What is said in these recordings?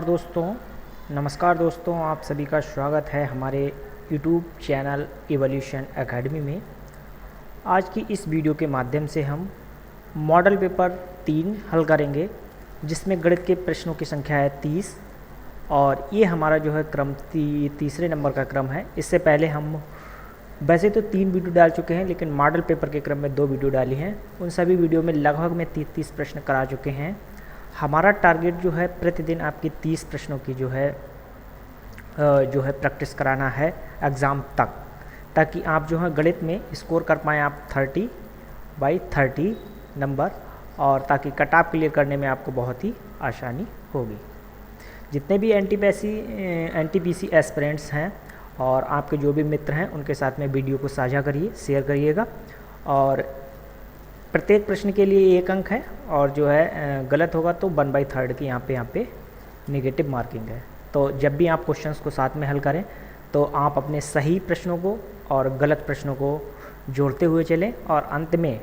नमस्कार दोस्तों, आप सभी का स्वागत है हमारे YouTube चैनल इवोल्यूशन एकेडमी में। आज की इस वीडियो के माध्यम से हम मॉडल पेपर 3 हल करेंगे, जिसमें गणित के प्रश्नों की संख्या है 30 और ये हमारा जो है क्रम तीसरे नंबर का क्रम है। इससे पहले हम वैसे तो 3 वीडियो डाल चुके हैं, लेकिन मॉडल पेपर के क्रम में 2 वीडियो डाली हैं। उन सभी वीडियो में लगभग में 30 प्रश्न करा चुके हैं। हमारा टारगेट जो है प्रतिदिन आपकी 30 प्रश्नों की जो है प्रैक्टिस कराना है एग्ज़ाम तक, ताकि आप जो है गणित में स्कोर कर पाएँ आप 30/30 नंबर, और ताकि कट ऑफ क्लियर करने में आपको बहुत ही आसानी होगी। जितने भी एनटीपीसी एस्पिरेंट्स हैं और आपके जो भी मित्र हैं, उनके साथ में वीडियो को साझा करिए, शेयर करिएगा। और प्रत्येक प्रश्न के लिए 1 अंक है, और जो है गलत होगा तो 1/3 की यहाँ पे नेगेटिव मार्किंग है। तो जब भी आप क्वेश्चंस को साथ में हल करें तो आप अपने सही प्रश्नों को और गलत प्रश्नों को जोड़ते हुए चलें, और अंत में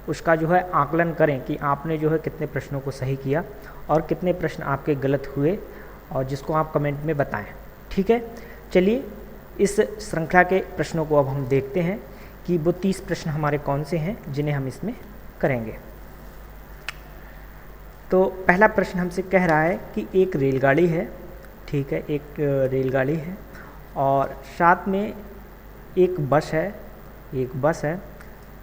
उसका जो है आकलन करें कि आपने जो है कितने प्रश्नों को सही किया और कितने प्रश्न आपके गलत हुए, और जिसको आप कमेंट में बताएं। ठीक है, चलिए इस श्रृंखला के प्रश्नों को अब हम देखते हैं कि वो 30 प्रश्न हमारे कौन से हैं जिन्हें हम इसमें करेंगे। तो पहला प्रश्न हमसे कह रहा है कि एक रेलगाड़ी है, ठीक है, एक रेलगाड़ी है और साथ में एक बस है।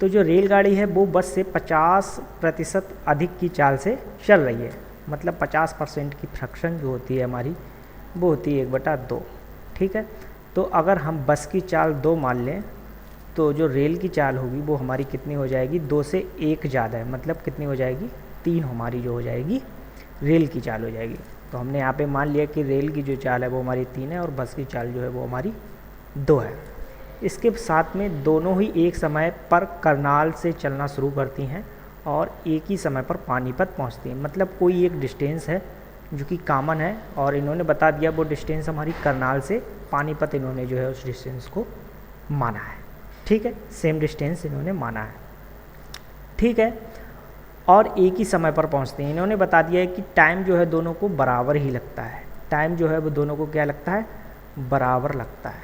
तो जो रेलगाड़ी है वो बस से 50% अधिक की चाल से चल रही है, मतलब 50% की फ्रैक्शन जो होती है हमारी वो होती है 1/2। ठीक है, तो अगर हम बस की चाल 2 मान लें तो जो रेल की चाल होगी वो हमारी कितनी हो जाएगी, 2 से 1 ज़्यादा है, मतलब कितनी हो जाएगी, 3 हमारी जो हो जाएगी रेल की चाल हो जाएगी। तो हमने यहाँ पे मान लिया कि रेल की जो चाल है वो हमारी 3 है और बस की चाल जो है वो हमारी 2 है। इसके साथ में दोनों ही एक समय पर करनाल से चलना शुरू करती हैं और एक ही समय पर पानीपत पहुँचती हैं, मतलब कोई एक डिस्टेंस है जो कि कॉमन है, और इन्होंने बता दिया वो डिस्टेंस हमारी करनाल से पानीपत, इन्होंने जो है उस डिस्टेंस को माना है। ठीक है, सेम डिस्टेंस इन्होंने माना है। ठीक है, और एक ही समय पर पहुंचते हैं। इन्होंने बता दिया है कि टाइम जो है दोनों को बराबर ही लगता है, टाइम जो है वो दोनों को क्या लगता है, बराबर लगता है।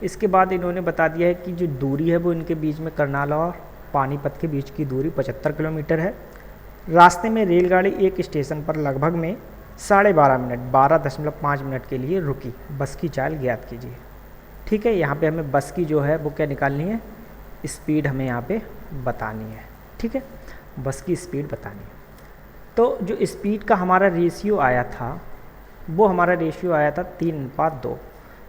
इसके बाद इन्होंने बता दिया है कि जो दूरी है वो इनके बीच में करनाल और पानीपत के बीच की दूरी 75 किलोमीटर है। रास्ते में रेलगाड़ी एक स्टेशन पर लगभग में 12.5 मिनट 12.5 मिनट के लिए रुकी। बस की चाल ज्ञात कीजिए। ठीक है, यहाँ पे हमें बस की जो है वो क्या निकालनी है, स्पीड हमें यहाँ पे बतानी है। ठीक है, बस की स्पीड बतानी है। तो जो स्पीड का हमारा रेशियो आया था वो हमारा रेशियो आया था 3:2।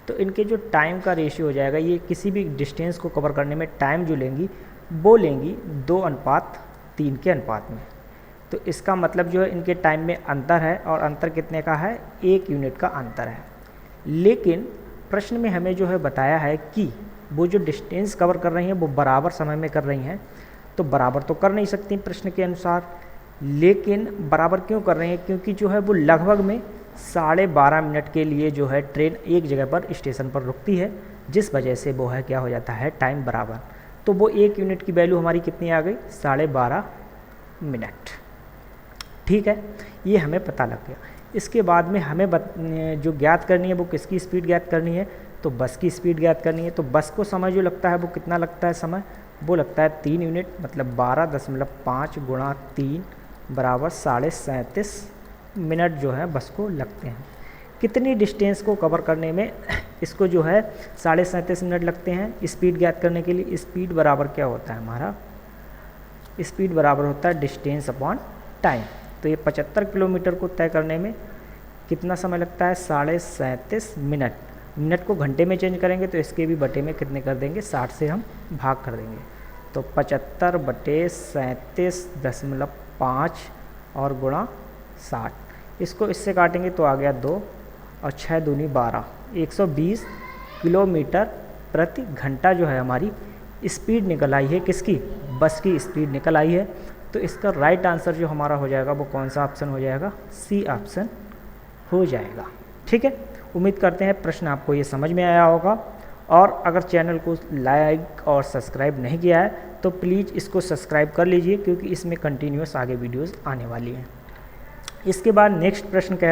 तो इनके जो टाइम का रेशियो हो जाएगा, ये किसी भी डिस्टेंस को कवर करने में टाइम जो लेंगी वो लेंगी 2:3 के अनुपात में। तो इसका मतलब जो है इनके टाइम में अंतर है, और अंतर कितने का है, 1 यूनिट का अंतर है। लेकिन प्रश्न में हमें जो है बताया है कि वो जो डिस्टेंस कवर कर रही हैं वो बराबर समय में कर रही हैं, तो बराबर तो कर नहीं सकती प्रश्न के अनुसार। लेकिन बराबर क्यों कर रही हैं, क्योंकि जो है वो लगभग में 12.5 मिनट के लिए जो है ट्रेन एक जगह पर स्टेशन पर रुकती है, जिस वजह से वो है क्या हो जाता है, टाइम बराबर। तो वो 1 यूनिट की वैल्यू हमारी कितनी आ गई, 12.5 मिनट। ठीक है, ये हमें पता लग गया। इसके बाद में हमें जो ज्ञात करनी है वो किसकी स्पीड ज्ञात करनी है, तो बस की स्पीड ज्ञात करनी है। तो बस को समय जो लगता है वो कितना लगता है समय, वो लगता है 3 यूनिट, मतलब 12.5 × 3 बराबर 37.5 मिनट जो है बस को लगते हैं। कितनी डिस्टेंस को कवर करने में इसको जो है 37.5 मिनट लगते हैं स्पीड ज्ञात करने के लिए। स्पीड बराबर क्या होता है हमारा, स्पीड बराबर होता है डिस्टेंस अपॉन टाइम। तो ये 75 किलोमीटर को तय करने में कितना समय लगता है, 37.5 मिनट। मिनट को घंटे में चेंज करेंगे तो इसके भी बटे में कितने कर देंगे, 60 से हम भाग कर देंगे। तो 75/37.5 और गुणा 60, इसको इससे काटेंगे तो आ गया 2 और 6 दूनी 12, 120 किलोमीटर प्रति घंटा जो है हमारी स्पीड निकल आई है। किसकी, बस की स्पीड निकल आई है। तो इसका राइट आंसर जो हमारा हो जाएगा वो कौन सा ऑप्शन हो जाएगा, सी ऑप्शन हो जाएगा। ठीक है, उम्मीद करते हैं प्रश्न आपको ये समझ में आया होगा, और अगर चैनल को लाइक और सब्सक्राइब नहीं किया है तो प्लीज़ इसको सब्सक्राइब कर लीजिए, क्योंकि इसमें कंटिन्यूस आगे वीडियोस आने वाली हैं। इसके बाद नेक्स्ट प्रश्न कह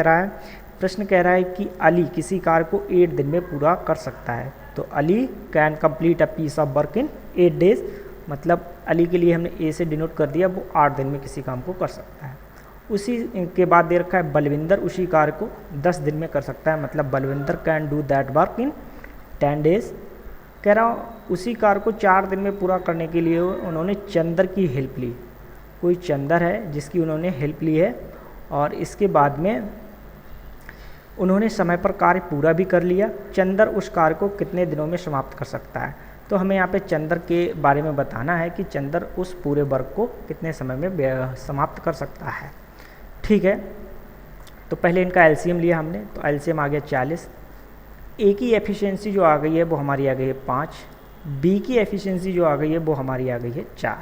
रहा है कि अली किसी कार्य को 8 दिन में पूरा कर सकता है। तो Ali can complete a piece of work in 8 days, मतलब अली के लिए हमने ए से डिनोट कर दिया, वो 8 दिन में किसी काम को कर सकता है। उसी के बाद दे रखा है बलविंदर उसी कार्य को 10 दिन में कर सकता है, मतलब Balwinder can do that work in 10 days. कह रहा हूँ उसी कार्य को 4 दिन में पूरा करने के लिए उन्होंने चंदर की हेल्प ली। कोई चंदर है जिसकी उन्होंने हेल्प ली है और इसके बाद में उन्होंने समय पर कार्य पूरा भी कर लिया। चंदर उस कार्य को कितने दिनों में समाप्त कर सकता है। तो हमें यहाँ पे चंदर के बारे में बताना है कि चंदर उस पूरे वर्क को कितने समय में समाप्त कर सकता है। ठीक है, तो पहले इनका एलसीएम लिया हमने, तो एलसीएम आ गया 40। ए की एफिशिएंसी जो आ गई है वो हमारी आ गई है 5, बी की एफिशिएंसी जो आ गई है वो हमारी आ गई है 4।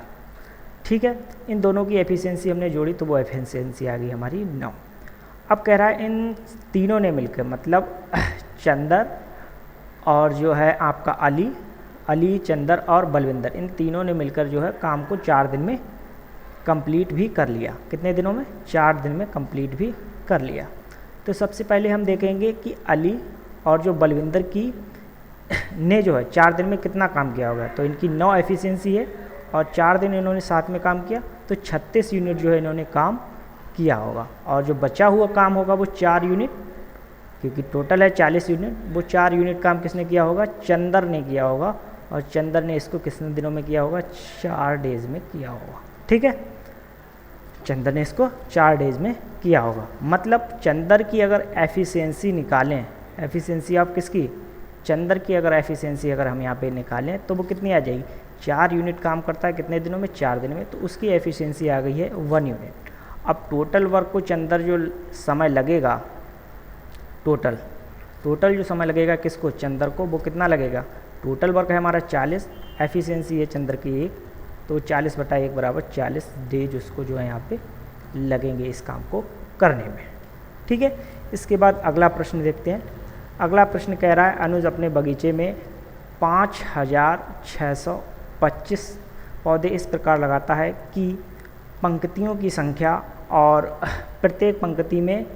ठीक है, इन दोनों की एफिशिएंसी हमने जोड़ी तो वो एफिशिएंसी आ गई हमारी 9। अब कह रहा है इन तीनों ने मिलकर, मतलब चंदर और जो है आपका अली, चंदर और बलविंदर, इन तीनों ने मिलकर जो है काम को 4 दिन में कंप्लीट भी कर लिया। कितने दिनों में? 4 दिन में कंप्लीट भी कर लिया। तो सबसे पहले हम देखेंगे कि अली और जो बलविंदर की ने जो है 4 दिन में कितना काम किया होगा। तो इनकी 9 एफिशिएंसी है और 4 दिन इन्होंने साथ में काम किया, तो 36 यूनिट जो है इन्होंने काम किया होगा। और जो बचा हुआ काम होगा वो 4 यूनिट, क्योंकि टोटल है 40 यूनिट, वो 4 यूनिट काम किसने किया होगा? चंदर ने किया होगा। और चंदर ने इसको कितने दिनों में किया होगा? 4 डेज में किया होगा। ठीक है, चंदर ने इसको 4 डेज में किया होगा। मतलब चंदर की अगर एफिशिएंसी निकालें, एफिशिएंसी आप किसकी? चंदर की अगर एफिशिएंसी अगर हम यहाँ पे निकालें तो वो कितनी आ जाएगी? 4 यूनिट काम करता है कितने दिनों में? 4 दिन में, तो उसकी एफिशिएंसी आ गई है 1 यूनिट। अब टोटल वर्क को चंदर जो समय लगेगा, टोटल जो समय लगेगा किसको? चंदर को, वो कितना लगेगा? टोटल वर्क है हमारा 40, एफिशिएंसी है चंदर की 1, तो 40/1 बराबर 40 डेज उसको जो है यहाँ पे लगेंगे इस काम को करने में। ठीक है, इसके बाद अगला प्रश्न देखते हैं। अगला प्रश्न कह रहा है अनुज अपने बगीचे में 5625 पौधे इस प्रकार लगाता है कि पंक्तियों की संख्या और प्रत्येक पंक्ति में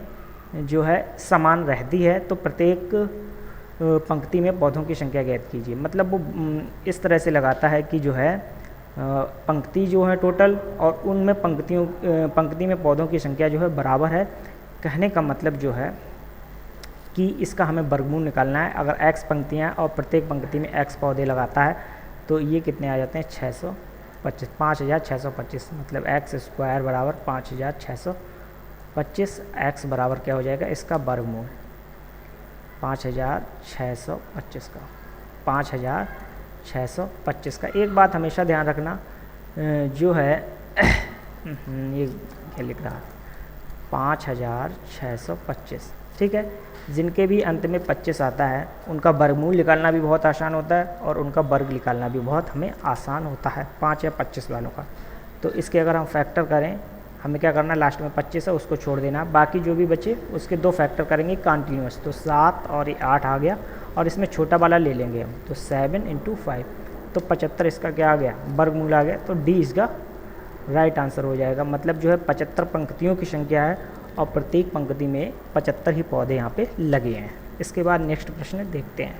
जो है समान रहती है। तो प्रत्येक पंक्ति में पौधों की संख्या ज्ञात कीजिए। मतलब वो इस तरह से लगाता है कि जो है पंक्ति जो है टोटल और उनमें पंक्ति में पौधों की संख्या जो है बराबर है। कहने का मतलब जो है कि इसका हमें वर्गमूल निकालना है। अगर x पंक्तियाँ और प्रत्येक पंक्ति में x पौधे लगाता है तो ये कितने आ जाते हैं? 5625, मतलब x स्क्वायर बराबर 5625। x बराबर क्या हो जाएगा? इसका वर्गमूल 5625 का, 5625 का। एक बात हमेशा ध्यान रखना जो है ये क्या लिख रहा है? 5625। ठीक है, जिनके भी अंत में 25 आता है उनका वर्गमूल निकालना भी बहुत आसान होता है और उनका वर्ग निकालना भी बहुत हमें आसान होता है 5 या 25 वालों का। तो इसके अगर हम फैक्टर करें, हमें क्या करना है? लास्ट में 25 है उसको छोड़ देना, बाकी जो भी बचे उसके 2 फैक्टर करेंगे कंटिन्यूस। तो 7 और 8 आ गया और इसमें छोटा वाला ले लेंगे हम, तो 7 × 5, तो 75 इसका क्या आ गया? वर्गमूल आ गया। तो डी इसका राइट आंसर हो जाएगा। मतलब जो है 75 पंक्तियों की संख्या है और प्रत्येक पंक्ति में 75 ही पौधे यहाँ पे लगे हैं। इसके बाद नेक्स्ट प्रश्न देखते हैं।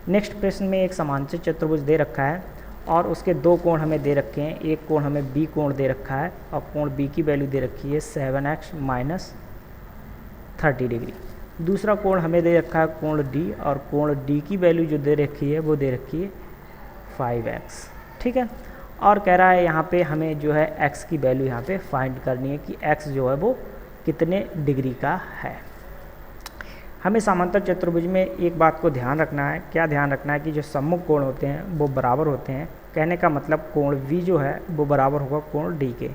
नेक्स्ट प्रश्न में एक समांतर चतुर्भुज दे रखा है और उसके 2 कोण हमें दे रखे हैं। एक कोण हमें बी कोण दे रखा है और कोण बी की वैल्यू दे रखी है 7x - 30 डिग्री। दूसरा कोण हमें दे रखा है कोण डी और कोण डी की वैल्यू जो दे रखी है वो दे रखी है 5x। ठीक है, और कह रहा है यहाँ पे हमें जो है x की वैल्यू यहाँ पे फाइंड करनी है कि x जो है वो कितने डिग्री का है। हमें समांतर चतुर्भुज में एक बात को ध्यान रखना है। क्या ध्यान रखना है? कि जो सम्मुख कोण होते हैं वो बराबर होते हैं। कहने का मतलब कोण V जो है वो बराबर होगा कोण D के।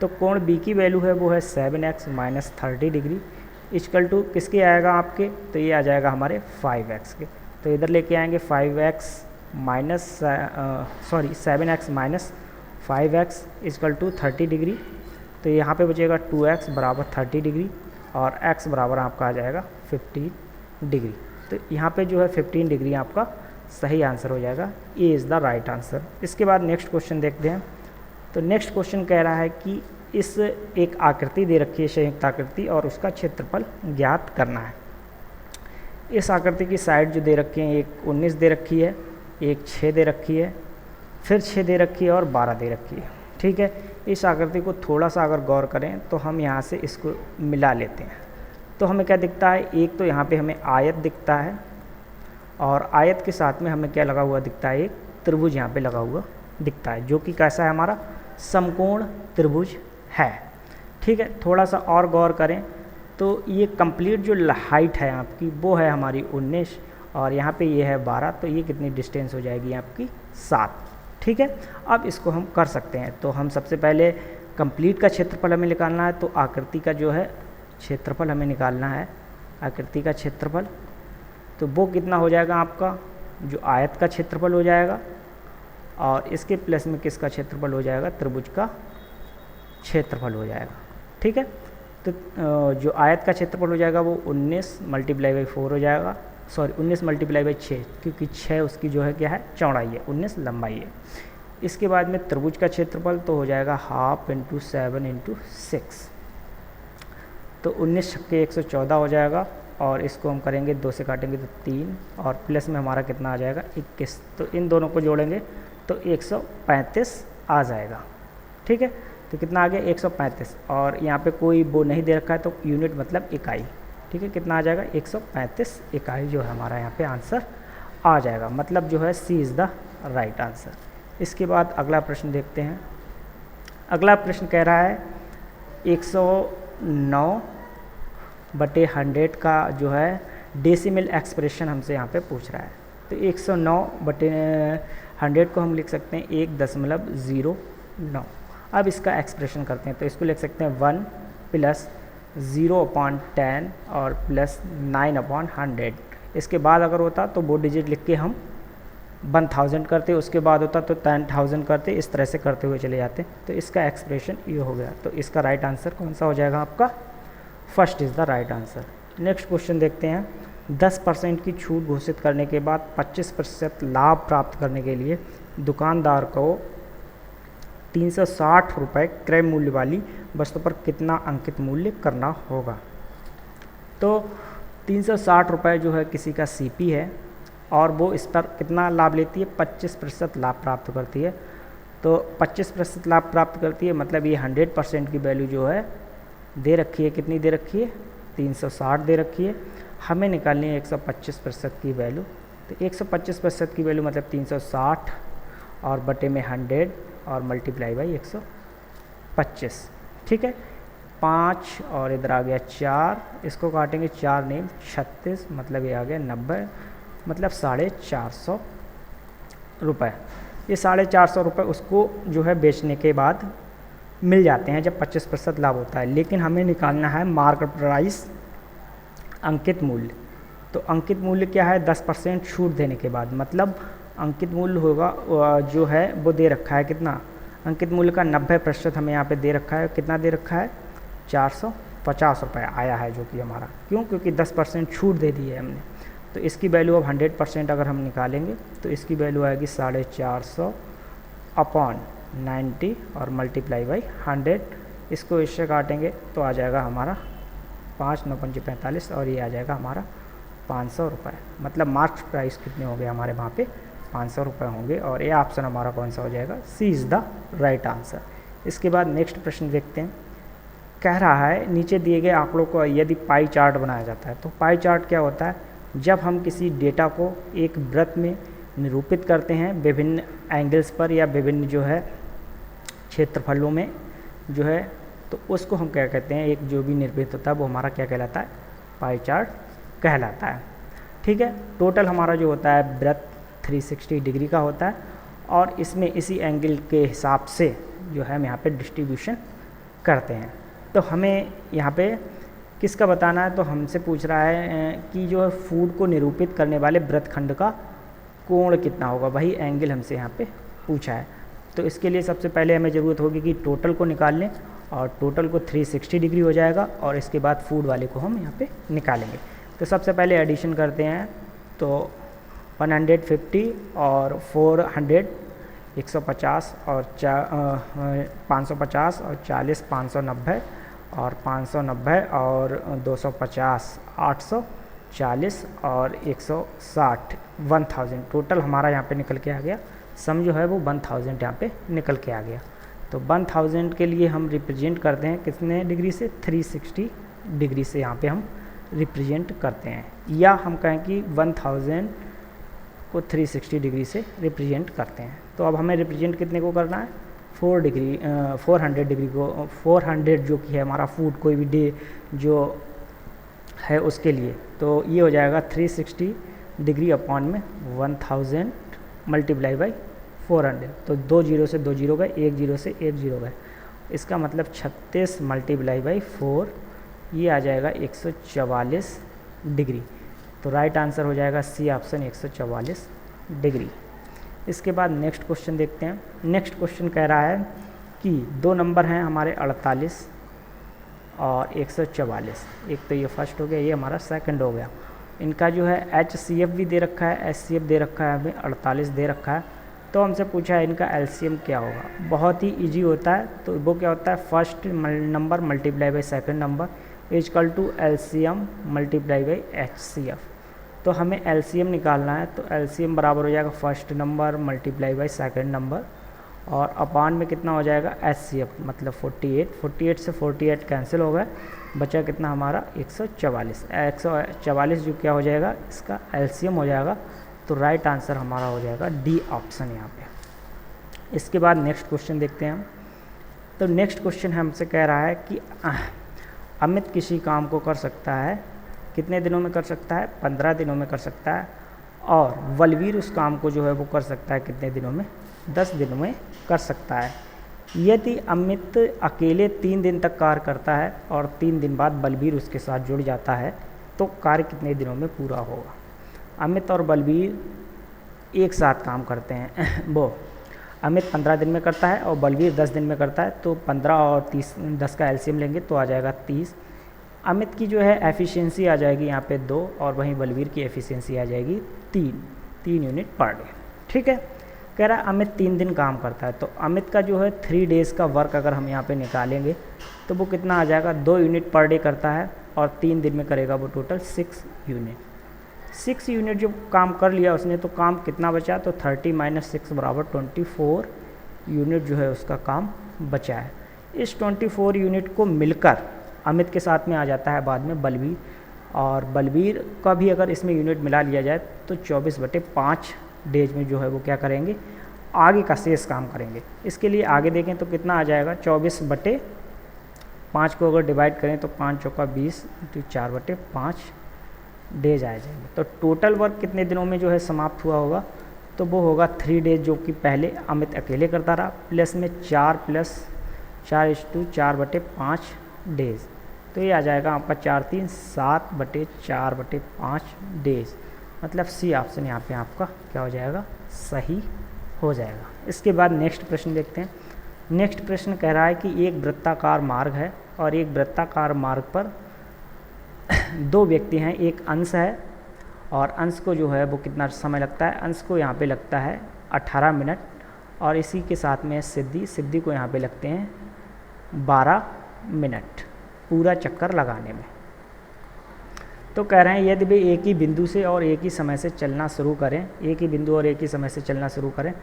तो कोण B की वैल्यू है वो है 7x - 30 डिग्री इक्वल टू किसके आएगा आपके? तो ये आ जाएगा हमारे 5x के। तो इधर लेके आएंगे 7x - 5x equal to 30 degree. तो यहाँ पे बचेगा 2x बराबर 30 डिग्री और x बराबर आपका आ जाएगा 15 डिग्री। तो यहाँ पे जो है 15 डिग्री आपका सही आंसर हो जाएगा। A is the right answer. इसके बाद नेक्स्ट क्वेश्चन देखते हैं। तो नेक्स्ट क्वेश्चन कह रहा है कि इस एक आकृति दे रखी है, संयुक्त आकृति, और उसका क्षेत्रफल ज्ञात करना है। इस आकृति की साइड जो दे रखी है, एक 19 दे रखी है, एक 6 दे रखी है, फिर 6 दे रखी है और 12 दे रखी है। ठीक है, इस आकृति को थोड़ा सा अगर गौर करें तो हम यहाँ से इसको मिला लेते हैं, तो हमें क्या दिखता है, एक तो यहाँ पे हमें आयत दिखता है, और आयत के साथ में हमें क्या लगा हुआ दिखता है, एक त्रिभुज यहाँ पे लगा हुआ दिखता है, जो कि कैसा है, हमारा समकोण त्रिभुज है। ठीक है, थोड़ा सा और गौर करें तो ये कंप्लीट जो हाइट है आपकी वो है हमारी 19, और यहाँ पे ये है 12, तो ये कितनी डिस्टेंस हो जाएगी आपकी 7। ठीक है, अब इसको हम कर सकते हैं। तो हम सबसे पहले कंप्लीट का क्षेत्रफल हमें निकालना है, तो आकृति का जो है क्षेत्रफल हमें निकालना है, आकृति का क्षेत्रफल, तो वो कितना हो जाएगा आपका, जो आयत का क्षेत्रफल हो जाएगा, और इसके प्लस में किसका क्षेत्रफल हो जाएगा, त्रिभुज का क्षेत्रफल हो जाएगा। ठीक है, तो जो आयत का क्षेत्रफल हो जाएगा वो 19 × 4 हो जाएगा, सॉरी 19 × 6, क्योंकि 6 उसकी जो है क्या है, चौड़ाई है, 19 लंबाई है। इसके बाद में त्रिभुज का क्षेत्रफल तो हो जाएगा 1/2 × 7 × 6, तो 19 छक्के 114 हो जाएगा, और इसको हम करेंगे 2 से काटेंगे तो 3, और प्लस में हमारा कितना आ जाएगा, 21, तो इन दोनों को जोड़ेंगे तो 135 आ जाएगा। ठीक है, तो कितना आ गया, 135, और यहाँ पे कोई वो नहीं दे रखा है तो यूनिट मतलब इकाई। ठीक है, कितना आ जाएगा, 135 इकाई जो है हमारा यहाँ पे आंसर आ जाएगा, मतलब जो है सी इज़ द राइट आंसर। इसके बाद अगला प्रश्न देखते हैं। अगला प्रश्न कह रहा है 109/100 का जो है डेसिमल एक्सप्रेशन हमसे यहाँ पे पूछ रहा है। तो 109/100 को हम लिख सकते हैं 1.09। अब इसका एक्सप्रेशन करते हैं, तो इसको लिख सकते हैं 1 + 0/10 और प्लस 9/100। इसके बाद अगर होता तो वो डिजिट लिख के हम 1000 करते, उसके बाद होता तो 10,000 करते, इस तरह से करते हुए चले जाते। तो इसका एक्सप्रेशन ये हो गया। तो इसका राइट आंसर कौन सा हो जाएगा आपका, first is the right answer. Next question देखते हैं। 10% की छूट घोषित करने के बाद 25% लाभ प्राप्त करने के लिए दुकानदार को 360 रुपये क्रय मूल्य वाली वस्तु पर कितना अंकित मूल्य करना होगा। तो 360 रुपये जो है किसी का सीपी है, और वो इस पर कितना लाभ लेती है, 25% लाभ प्राप्त करती है। तो 25% लाभ प्राप्त करती है, मतलब ये 100% की वैल्यू जो है दे रखी है, कितनी दे रखी है, 360 दे रखी है। हमें निकालनी है 125% की वैल्यू। तो 125% की वैल्यू मतलब 360 और बटे में 100 और मल्टीप्लाई बाई 125। ठीक है, 5 और इधर आ गया 4, इसको काटेंगे 4 नहीं 36, मतलब ये आ गया 90, मतलब 450 रुपये। ये 450 रुपये उसको जो है बेचने के बाद मिल जाते हैं जब 25% लाभ होता है। लेकिन हमें निकालना है मार्केट प्राइस, अंकित मूल्य। तो अंकित मूल्य क्या है, 10% छूट देने के बाद, मतलब अंकित मूल्य होगा जो है वो दे रखा है कितना, अंकित मूल्य का 90% हमें यहाँ पे दे रखा है। कितना दे रखा है, 450 रुपये आया है, जो कि हमारा क्यों, क्योंकि 10% छूट दे दी है हमने। तो इसकी वैल्यू अब 100% अगर हम निकालेंगे तो इसकी वैल्यू आएगी 450/90 और मल्टीप्लाई बाई 100। इसको इससे काटेंगे तो आ जाएगा हमारा 5 9 5 45, और ये आ जाएगा हमारा 500 रुपये। मतलब मार्क्स प्राइस कितने होंगे हमारे वहाँ पे, 500 रुपये होंगे। और ये ऑप्शन हमारा कौन सा हो जाएगा, सी इज़ द राइट आंसर। इसके बाद नेक्स्ट प्रश्न देखते हैं। कह रहा है नीचे दिए गए आंकड़ों को यदि पाई चार्ट बनाया जाता है। तो पाई चार्ट क्या होता है, जब हम किसी डेटा को एक वृत्त में निरूपित करते हैं विभिन्न एंगल्स पर या विभिन्न जो है क्षेत्रफलों में जो है, तो उसको हम क्या कहते हैं, एक जो भी निर्मित होता है वो हमारा क्या कहलाता है, पाई चार्ट कहलाता है। ठीक है, टोटल हमारा जो होता है वृत्त 360 डिग्री का होता है, और इसमें इसी एंगल के हिसाब से जो है हम यहाँ पे डिस्ट्रीब्यूशन करते हैं। तो हमें यहाँ पे किसका बताना है, तो हमसे पूछ रहा है कि जो है फूड को निरूपित करने वाले वृत्तखंड का कोण कितना होगा, वही एंगल हमसे यहाँ पे पूछा है। तो इसके लिए सबसे पहले हमें ज़रूरत होगी कि टोटल को निकाल लें, और टोटल को 360 डिग्री हो जाएगा, और इसके बाद फूड वाले को हम यहाँ पे निकालेंगे। तो सबसे पहले एडिशन करते हैं, तो 150 और 400 150 और 550 और 40 590 और 590 और 250 840 और 160 1000 टोटल हमारा यहाँ पे निकल के आ गया। सम जो है वो 1000 यहाँ पे निकल के आ गया। तो 1000 के लिए हम रिप्रेजेंट करते हैं कितने डिग्री से, 360 डिग्री से यहाँ पे हम रिप्रेजेंट करते हैं, या हम कहें कि 1000 को 360 डिग्री से रिप्रेजेंट करते हैं। तो अब हमें रिप्रेजेंट कितने को करना है, 400 डिग्री को, 400 जो कि है हमारा फुट कोई भी डे जो है उसके लिए। तो ये हो जाएगा 360 डिग्री अपॉन में 1000 मल्टीप्लाई बाई 400। तो 2 जीरो से 2 जीरो गए, 1 जीरो से 1 जीरो गए, इसका मतलब 36 मल्टीप्लाई बाई 4, ये आ जाएगा 144 डिग्री। तो राइट आंसर हो जाएगा सी ऑप्शन 144 डिग्री। इसके बाद नेक्स्ट क्वेश्चन देखते हैं। नेक्स्ट क्वेश्चन कह रहा है कि दो नंबर हैं हमारे 48 और 144। एक तो ये फर्स्ट हो गया, ये हमारा सेकंड हो गया। इनका जो है HCF भी दे रखा है, SCF दे रखा है, हमें 48 दे रखा है। तो हमसे पूछा है इनका LCM क्या होगा। बहुत ही इजी होता है। तो वो क्या होता है, first number multiply by second number equal to LCM multiply by HCF। तो हमें LCM निकालना है, तो LCM बराबर हो जाएगा first number multiply by second number, और अपान में कितना हो जाएगा HCF, मतलब 48 से 48 कैंसिल हो गए, बचा कितना हमारा 144 जो क्या हो जाएगा इसका LCM हो जाएगा। तो राइट आंसर हमारा हो जाएगा डी ऑप्शन यहाँ पे। इसके बाद नेक्स्ट क्वेश्चन देखते हैं हम। तो नेक्स्ट क्वेश्चन हमसे कह रहा है कि अमित किसी काम को कर सकता है, कितने दिनों में कर सकता है, 15 दिनों में कर सकता है, और बलवीर उस काम को जो है वो कर सकता है कितने दिनों में, 10 दिनों में कर सकता है। यदि अमित अकेले 3 दिन तक कार्य करता है और 3 दिन बाद बलवीर उसके साथ जुड़ जाता है, तो कार्य कितने दिनों में पूरा होगा। अमित और बलवीर एक साथ काम करते हैं वो अमित 15 दिन में करता है और बलवीर 10 दिन में करता है, तो 15 और 10 का LCM लेंगे तो आ जाएगा 30। अमित की जो है एफिशिएंसी आ जाएगी यहाँ पे 2, और वहीं बलवीर की एफिशिएंसी आ जाएगी 3 यूनिट पर डे। ठीक है, कह रहा है अमित 3 दिन काम करता है, तो अमित का जो है 3 डेज़ का वर्क अगर हम यहाँ पे निकालेंगे तो वो कितना आ जाएगा, 2 यूनिट पर डे करता है और 3 दिन में करेगा वो टोटल 6 यूनिट। 6 यूनिट जो काम कर लिया उसने, तो काम कितना बचा, तो 30 - 6 बराबर 24 यूनिट जो है उसका काम बचा है। इस 24 यूनिट को मिलकर अमित के साथ में आ जाता है बाद में बलवीर, और बलवीर का भी अगर इसमें यूनिट मिला लिया जाए तो 24/5 डेज में जो है वो क्या करेंगे, आगे का शेष काम करेंगे। इसके लिए आगे देखें तो कितना आ जाएगा, 24/5 को अगर डिवाइड करें तो 5 चौका 20 तो 4/5 डेज आ जाएंगे। तो टोटल वर्क कितने दिनों में जो है समाप्त हुआ होगा, तो वो होगा 3 डेज, जो कि पहले अमित अकेले करता रहा, प्लस में 4 + 4/5 डेज। तो ये आ जाएगा आपका 4 × 3 = 7/4/5 डेज। मतलब सी ऑप्शन यहाँ पे आपका क्या हो जाएगा, सही हो जाएगा। इसके बाद नेक्स्ट प्रश्न देखते हैं। नेक्स्ट प्रश्न कह रहा है कि एक वृत्ताकार मार्ग है और एक वृत्ताकार मार्ग पर 2 व्यक्ति हैं, एक अंश है, और अंश को जो है वो कितना समय लगता है, अंश को यहाँ पे लगता है 18 मिनट, और इसी के साथ में सिद्धि को यहाँ पे लगते हैं 12 मिनट पूरा चक्कर लगाने में। तो कह रहे हैं यदि वे एक ही बिंदु से और एक ही समय से चलना शुरू करें, एक ही बिंदु और एक ही समय से चलना शुरू करें,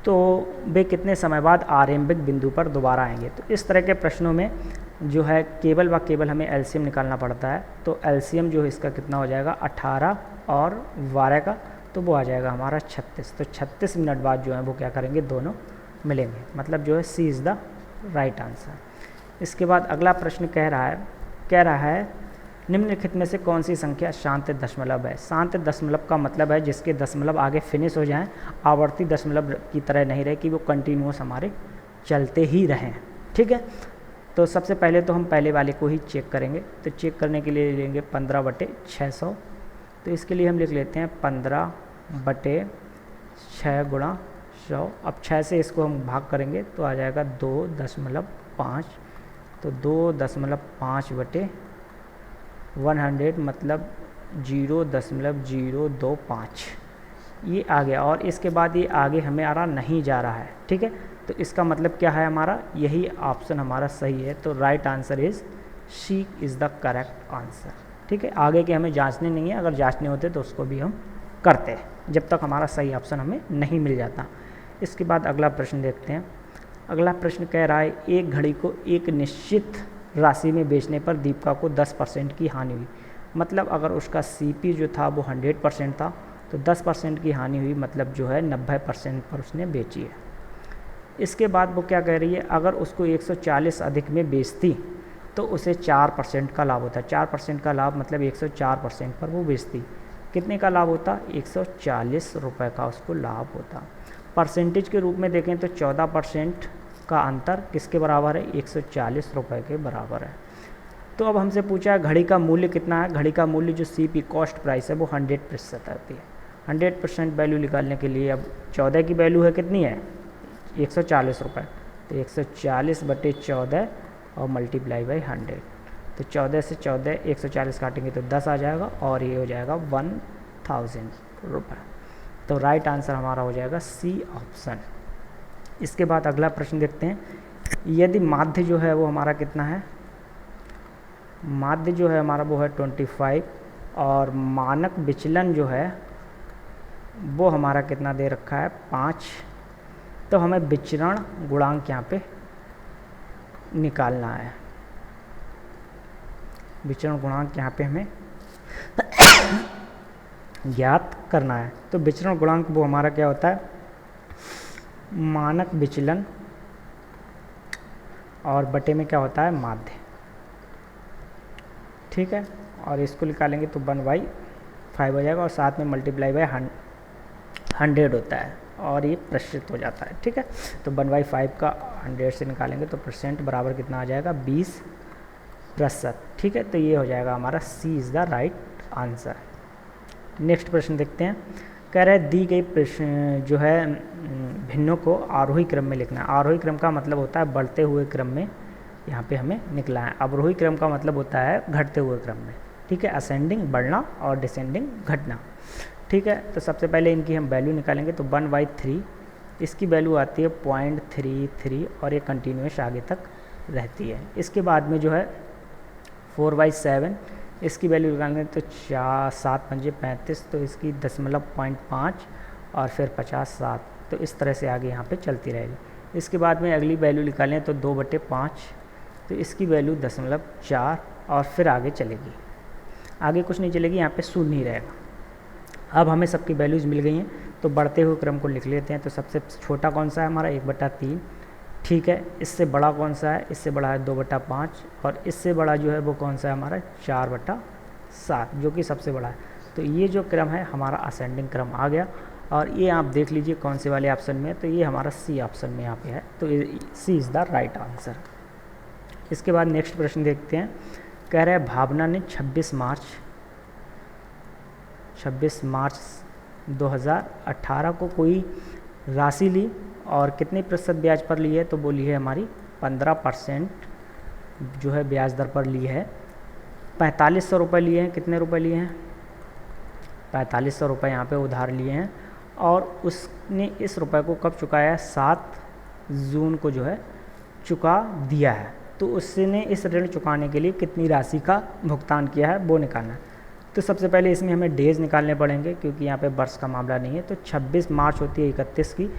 तो वे कितने समय बाद आरंभिक बिंदु पर दोबारा आएंगे। तो इस तरह के प्रश्नों में जो है केवल व केवल हमें LCM निकालना पड़ता है। तो LCM जो है इसका कितना हो जाएगा, 18 और 12 का, तो वो आ जाएगा हमारा 36। तो 36 मिनट बाद जो है वो क्या करेंगे, दोनों मिलेंगे। मतलब जो है सी इज़ द राइट आंसर। इसके बाद अगला प्रश्न कह रहा है निम्नलिखित में से कौन सी संख्या शांत दशमलव है। शांत दशमलव का मतलब है जिसके दशमलव आगे फिनिश हो जाएं, आवर्ती दशमलव की तरह नहीं रहे कि वो कंटिन्यूअस हमारे चलते ही रहें। ठीक है, तो सबसे पहले तो हम पहले वाले को ही चेक करेंगे। तो चेक करने के लिए लेंगे 15/600। तो इसके लिए हम लिख लेते हैं 15/6 × 100। अब 6 से इसको हम भाग करेंगे तो आ जाएगा 2.5। तो 2.5/100 मतलब 0.025। ये आ गया और इसके बाद ये आगे हमें आ रहा नहीं जा रहा है, ठीक है। तो इसका मतलब क्या है, हमारा यही ऑप्शन हमारा सही है। तो right answer is C is the correct answer, ठीक है। आगे के हमें जांचने नहीं है, अगर जांचने होते तो उसको भी हम करते हैं जब तक हमारा सही ऑप्शन हमें नहीं मिल जाता। इसके बाद अगला प्रश्न देखते हैं। अगला प्रश्न कह रहा है एक घड़ी को एक निश्चित राशि में बेचने पर दीपिका को 10% की हानि हुई। मतलब अगर उसका सीपी जो था वो 100% था तो 10% की हानि हुई, मतलब जो है 90% पर उसने बेची है। इसके बाद वो क्या कह रही है, अगर उसको 140 अधिक में बेचती तो उसे 4% का लाभ होता है। 4% का लाभ मतलब 104% पर वो बेचती, कितने का लाभ होता, 140 रुपये का उसको लाभ होता। परसेंटेज के रूप में देखें तो 14% का अंतर किसके बराबर है, 140 रुपये के बराबर है। तो अब हमसे पूछा है घड़ी का मूल्य कितना है। घड़ी का मूल्य जो सीपी कॉस्ट प्राइस है वो 100% आती है। 100% वैल्यू निकालने के लिए अब 14 की वैल्यू है कितनी है, 140 रुपये। तो 140/14 और मल्टीप्लाई बाई 100। तो 14 से 14 140 काटेंगे तो 10 आ जाएगा और ये हो जाएगा 1000 रुपये। तो राइट आंसर हमारा हो जाएगा सी ऑप्शन। इसके बाद अगला प्रश्न देखते हैं। यदि माध्य जो है वो हमारा कितना है, माध्य जो है हमारा वो है 25 और मानक विचलन जो है वो हमारा कितना दे रखा है, 5। तो हमें विचरण गुणांक यहाँ पे निकालना है। विचरण गुणांक यहाँ पे हमें ज्ञात करना है। तो विचरण गुणांक वो हमारा क्या होता है, मानक विचलन और बटे में क्या होता है, माध्य, ठीक है। और इसको निकालेंगे तो 1/5 हो जाएगा और साथ में मल्टीप्लाई बाई 100 होता है और ये प्रतिशत हो जाता है, ठीक है। तो 1/5 का 100 से निकालेंगे तो परसेंट बराबर कितना आ जाएगा, 20%, ठीक है। तो ये हो जाएगा हमारा C is the right answer. Next प्रश्न देखते हैं। कह रहे दी गई प्रश्न जो है भिन्नों को आरोही क्रम में लिखना है। आरोही क्रम का मतलब होता है बढ़ते हुए क्रम में यहाँ पे हमें निकला है। अवरोही क्रम का मतलब होता है घटते हुए क्रम में, ठीक है। असेंडिंग बढ़ना और डिसेंडिंग घटना, ठीक है। तो सबसे पहले इनकी हम वैल्यू निकालेंगे तो 1/3 इसकी वैल्यू आती है 0.33 और ये कंटिन्यूस आगे तक रहती है। इसके बाद में जो है 4/7 इसकी वैल्यू निकालेंगे तो 7×5 तो इसकी 0.5 और फिर 50/7, तो इस तरह से आगे यहाँ पे चलती रहेगी। इसके बाद में अगली वैल्यू निकालें तो 2/5 तो इसकी वैल्यू 0.4 और फिर आगे चलेगी, आगे कुछ नहीं चलेगी, यहाँ पे शून्य ही रहेगा। अब हमें सबकी वैल्यूज़ मिल गई हैं तो बढ़ते हुए क्रम को लिख लेते हैं। तो सबसे छोटा कौन सा है हमारा, 1/3, ठीक है। इससे बड़ा कौन सा है, इससे बड़ा है 2/5 और इससे बड़ा जो है वो कौन सा है हमारा 4/7 जो कि सबसे बड़ा है। तो ये जो क्रम है हमारा असेंडिंग क्रम आ गया और ये आप देख लीजिए कौन से वाले ऑप्शन में है, तो ये हमारा सी ऑप्शन में यहाँ पे है। तो सी इज़ द राइट आंसर। इसके बाद नेक्स्ट प्रश्न देखते हैं। कह रहे हैं भावना ने 26 मार्च 2018 को कोई राशि ली और कितने प्रतिशत ब्याज पर ली है, तो वो ली है हमारी 15% जो है ब्याज दर पर ली है। 4500 रुपये लिए हैं, कितने रुपए लिए हैं, 4500 रुपये यहाँ पे उधार लिए हैं और उसने इस रुपए को कब चुकाया है, 7 जून को जो है चुका दिया है। तो उसने इस ऋण चुकाने के लिए कितनी राशि का भुगतान किया है वो निकालना है। तो सबसे पहले इसमें हमें डेज निकालने पड़ेंगे क्योंकि यहाँ पे वर्ष का मामला नहीं है। तो 26 मार्च होती है 31 की,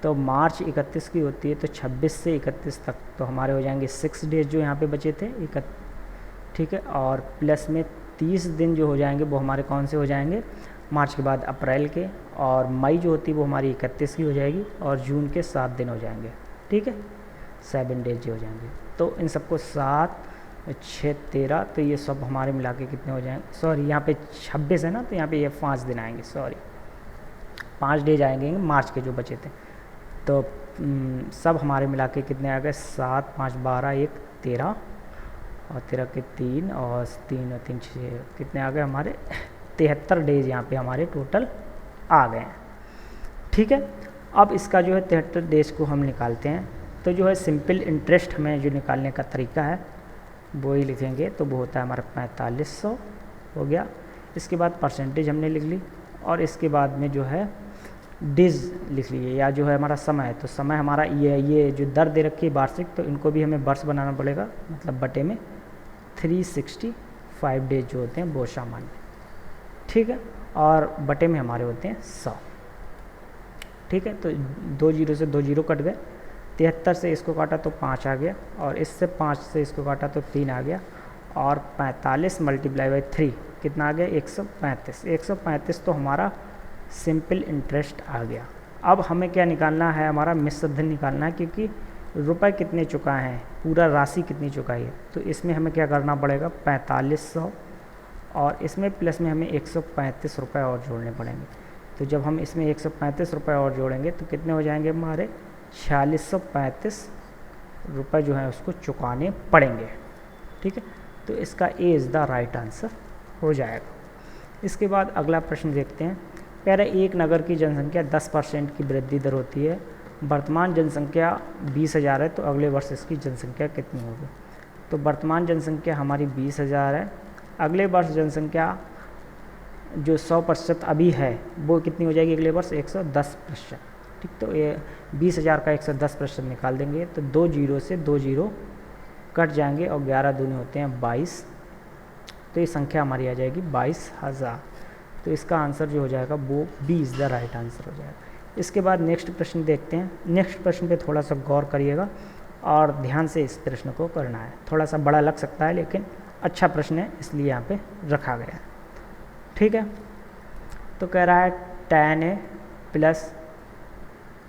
तो मार्च 31 की होती है, तो 26 से 31 तक तो हमारे हो जाएंगे 6 डेज जो यहाँ पे बचे थे, ठीक है। और प्लस में 30 दिन जो हो जाएंगे वो हमारे कौन से हो जाएंगे, मार्च के बाद अप्रैल के, और मई जो होती है वो हमारी 31 की हो जाएगी और जून के 7 दिन हो जाएंगे, ठीक है, 7 डेज जो हो जाएंगे। तो इन सबको 7, 6, 13, तो ये सब हमारे मिला के कितने हो जाएंगे, सॉरी यहाँ पे 26 है ना, तो यहाँ पे ये 5 दिन आएंगे, सॉरी 5 डेज आएंगे मार्च के जो बचे थे। तो सब हमारे मिला के कितने आ गए, 7, 5, 12, 1, 13 और 13 के 3 और 3 और 3 6 कितने आ गए हमारे 73 डेज यहाँ पे हमारे टोटल आ गए हैं, ठीक है। अब इसका जो है 73 डेज को हम निकालते हैं। तो जो है सिंपल इंटरेस्ट हमें जो निकालने का तरीका है वो ही लिखेंगे, तो वो होता है हमारा 4500 हो गया। इसके बाद परसेंटेज हमने लिख ली और इसके बाद में जो है डिज लिख लीजिए, या जो है हमारा समय है, तो समय हमारा ये जो दर दे रखी है वार्षिक, तो इनको भी हमें वर्ष बनाना पड़ेगा, मतलब बटे में 365 डेज जो होते हैं वो सामान्य, ठीक है, और बटे में हमारे होते हैं 100, ठीक है। तो 2 जीरो से 2 जीरो कट गए, 73 से इसको काटा तो 5 आ गया, और इससे 5 से इसको काटा तो 3 आ गया, और 45 मल्टीप्लाई बाई 3 कितना आ गया 135। 135 तो हमारा सिंपल इंटरेस्ट आ गया। अब हमें क्या निकालना है, हमारा मिश्र धन निकालना है, क्योंकि रुपए कितने चुकाए हैं, पूरा राशि कितनी चुकाई है, तो इसमें हमें क्या करना पड़ेगा 4500, और इसमें प्लस में हमें 135 रुपये और जोड़ने पड़ेंगे। तो जब हम इसमें 135 रुपये और जोड़ेंगे तो कितने हो जाएंगे हमारे 4635 रुपये जो है उसको चुकाने पड़ेंगे, ठीक है। तो इसका A is the right answer हो जाएगा। इसके बाद अगला प्रश्न देखते हैं। कह रहे एक नगर की जनसंख्या 10% की वृद्धि दर होती है, वर्तमान जनसंख्या 20,000 है, तो अगले वर्ष इसकी जनसंख्या कितनी होगी। तो वर्तमान जनसंख्या हमारी 20,000 है, अगले वर्ष जनसंख्या जो 100% अभी है वो कितनी हो जाएगी अगले वर्ष 110%, ठीक। तो ये 20,000 का 110% निकाल देंगे तो 2 जीरो से 2 जीरो कट जाएंगे, और 11 दूनी होते हैं 22, तो ये संख्या हमारी आ जाएगी 22,000। तो इसका आंसर जो हो जाएगा वो B is the right answer हो जाएगा। इसके बाद नेक्स्ट प्रश्न देखते हैं। नेक्स्ट प्रश्न पे थोड़ा सा गौर करिएगा और ध्यान से इस प्रश्न को करना है। थोड़ा सा बड़ा लग सकता है लेकिन अच्छा प्रश्न है, इसलिए यहाँ पे रखा गया है, ठीक है। तो कह रहा है tan A plus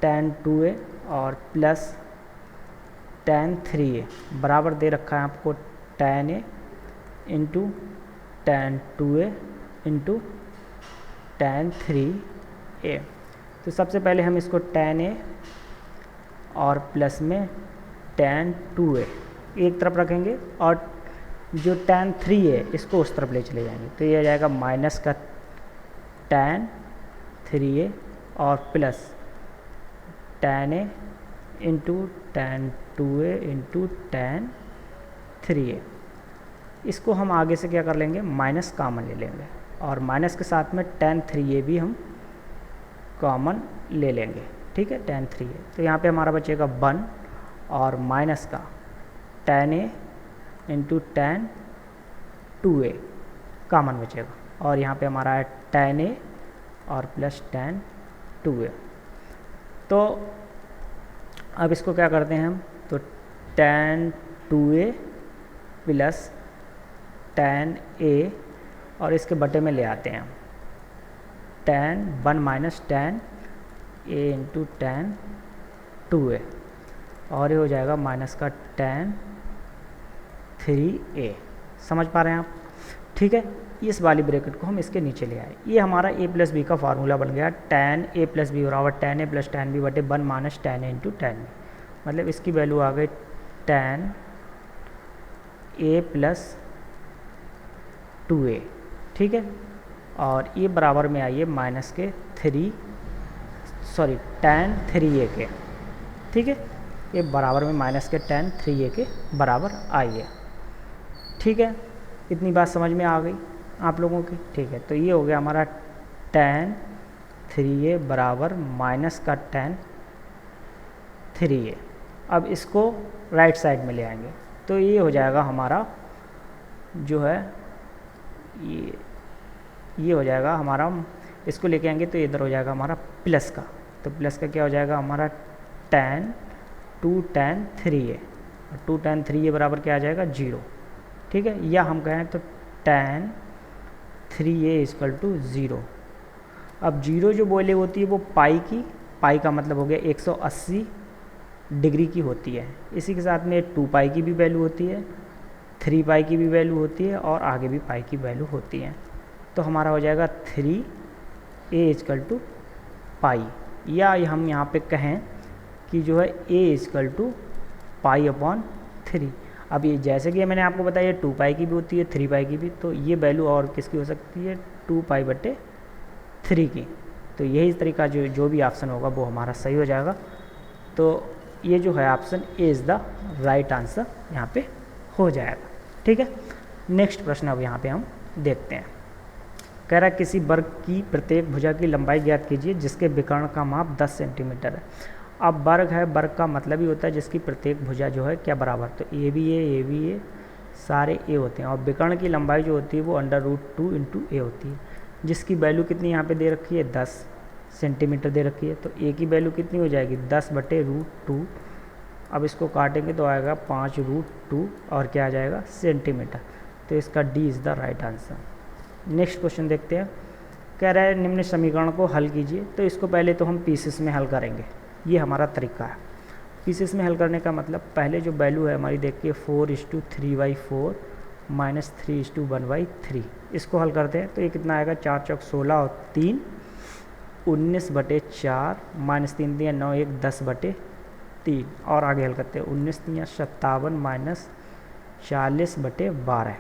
tan 2A और प्लस tan 3A बराबर दे रखा है आपको tan A into tan 2A into tan 3A। तो सबसे पहले हम इसको tan A और प्लस में tan 2A एक तरफ रखेंगे, और जो tan 3A इसको उस तरफ ले चले जाएंगे, तो ये आ जाएगा माइनस का tan 3A और plus tan A into tan 2A into tan 3A। इसको हम आगे से क्या कर लेंगे, माइनस कॉमन ले लेंगे, और माइनस के साथ में tan 3A भी हम कॉमन ले लेंगे, ठीक है, tan 3A। तो यहाँ पे हमारा बचेगा 1 और माइनस का tan A into tan 2A common बचेगा, और यहाँ पे हमारा है tan A और प्लस tan 2A। तो अब इसको क्या करते हैं हम, तो tan 2A plus tan A और इसके बटे में ले आते हैं हम tan 1 minus tan A into tan 2A, और ये हो जाएगा माइनस का tan 3A। समझ पा रहे हैं आप, ठीक है। इस वाली ब्रैकेट को हम इसके नीचे ले आए, ये हमारा A प्लस बी का फार्मूला बन गया, tan A प्लस बी बराबर tan A plus tan B बटे 1 minus tan A into tan B, मतलब इसकी वैल्यू आ गई tan A प्लस 2A, ठीक है, और ये बराबर में आइए माइनस के tan 3A के, ठीक है, ये बराबर में माइनस के tan 3A के बराबर आइए, ठीक है। इतनी बात समझ में आ गई आप लोगों की, ठीक है। तो ये हो गया हमारा tan 3A बराबर माइनस का tan 3A। अब इसको राइट साइड में ले आएंगे, तो ये हो जाएगा हमारा जो है ये हो जाएगा हमारा, इसको लेके आएंगे तो इधर हो जाएगा हमारा प्लस का, तो प्लस का क्या हो जाएगा हमारा tan 2tan 3A, और 2tan 3A बराबर क्या आ जाएगा 0, ठीक है, या हम कहें तो tan 3A इक्वल टू 0। अब 0 जो वैल्यू होती है वो पाई का मतलब हो गया 180 डिग्री की होती है, इसी के साथ में 2 पाई की भी वैल्यू होती है, 3 पाई की भी वैल्यू होती है, और आगे भी पाई की वैल्यू होती है। तो हमारा हो जाएगा 3A इक्वल टू पाई, या हम यहाँ पे कहें कि जो है A equal to pi upon 3। अब ये जैसे कि मैंने आपको बताया 2 पाई की भी होती है, 3 पाई की भी, तो ये वैल्यू और किसकी हो सकती है 2 पाई बटे 3 की। तो यही तरीका जो भी ऑप्शन होगा वो हमारा सही हो जाएगा। तो ये जो है option A is the right answer यहाँ पे हो जाएगा, ठीक है। नेक्स्ट प्रश्न अब यहाँ पे हम देखते हैं। कह रहा है किसी वर्ग की प्रत्येक भुजा की लंबाई ज्ञात कीजिए जिसके विकर्ण का माप 10 सेंटीमीटर है। अब वर्ग है, वर्ग का मतलब ही होता है जिसकी प्रत्येक भुजा जो है क्या बराबर, तो ए भी ए सारे ए होते हैं। और विकर्ण की लंबाई जो होती है वो √2 इंटू ए होती है, जिसकी वैल्यू कितनी यहाँ पे दे रखी है 10 सेंटीमीटर दे रखी है। तो ए की वैल्यू कितनी हो जाएगी 10/√2। अब इसको काटेंगे तो आएगा 5√2 और क्या आ जाएगा सेंटीमीटर। तो इसका D is the right answer. Next question देखते हैं। कह रहा है निम्न समीकरण को हल कीजिए। तो इसको पहले तो हम पीसेस में हल करेंगे, ये हमारा तरीका है। पीसेस में हल करने का मतलब पहले जो वैल्यू है हमारी देखिए 4:3/4 -3:1/3, इसको हल करते हैं। तो ये कितना आएगा 4 चौक 16 और 3 19/4 -3 दिया 9 1 10/3 और आगे हल करते हैं 19 दिया 57 -40/12,